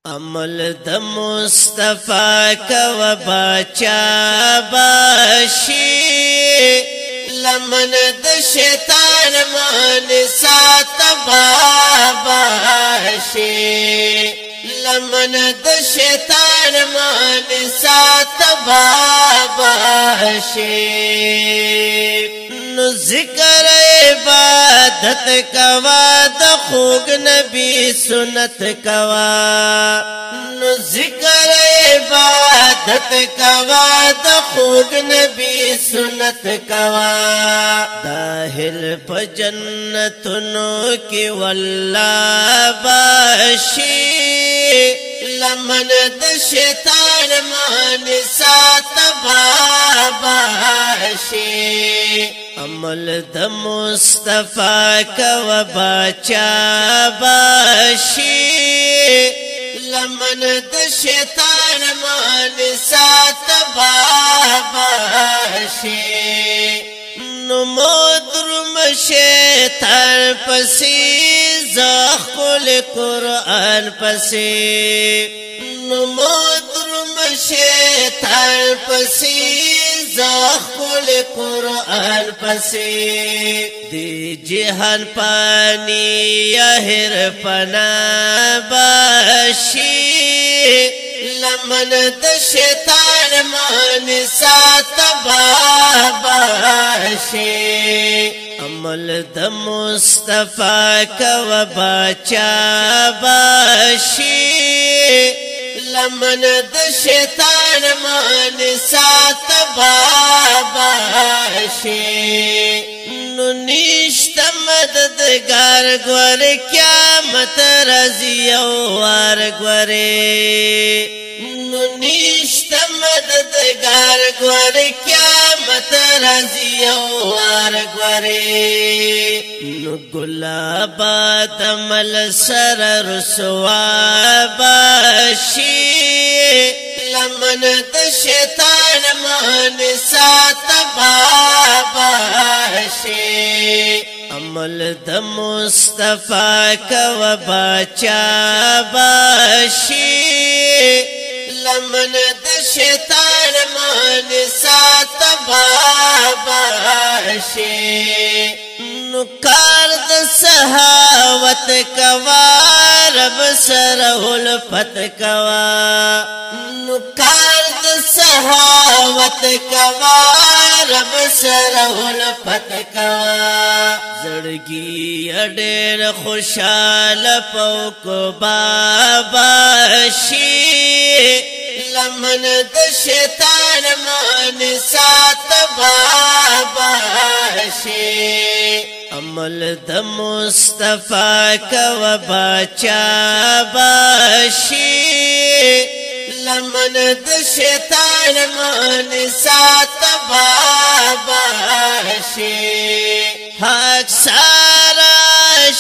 عمل د مصطفی کو بچا باشي لمن د شیطان مان سات باشي لمن د شیطان مان سات باشي نو ذکر عبادت کوا د خوږ نبی سنت کوا نو ذکر عبادت کوا د خوږ نبی سنت کوا داخل په جنتونو کې والله باشي لمن د شیطان مان سات باشي عمل د مصطفی کو بچا باشي لمن د شیطان مان سات باشي نو مدرم شیطان پسی زخل قرآن پسی نو مدرم شیطان پسی زخل قرآن پسی دی جہان پانی یہر پنا باشی لمن د شیطان مان سات باشي عمل د مصطفی کو بچا باشي لمن د شیطان مان سات باشي نو نشت مددگار گور قیامت رضی وار گوری نو نشت مددگار گور قیامت رضی وار گوری نو گلابات مل سر رسوا باشی لمن د شیطان مان سات باشي عمل د مصطفی کو بچا باشي لمن د شیطان مان سات باشي نو کار د سحاوت کوا رب سره الفت کوا نو کار د سحاوت کوا رب سره الفت کوا زړګي ډېر خوشاله پوکو بابا شي لمن د شیطان مان سات باشي عمل د مصطفی کو بچا باشي لمن د شیطان مان سات باشي حق سارا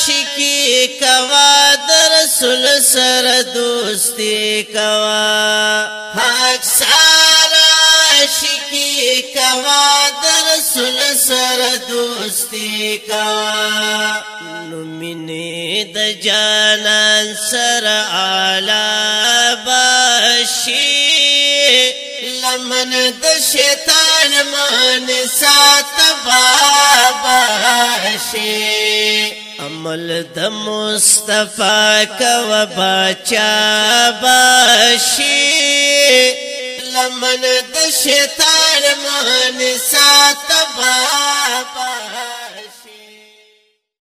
شکی کوا در رسول سر دوستی کوا حق سارا شکی کوا در رسول سر دوستی کوا نو مینه د جانان سر اعلی باشي لمن د شیطان مان سات باشي عمل د مصطفی کو بچا باشي لمن د شیطان مان سات باشي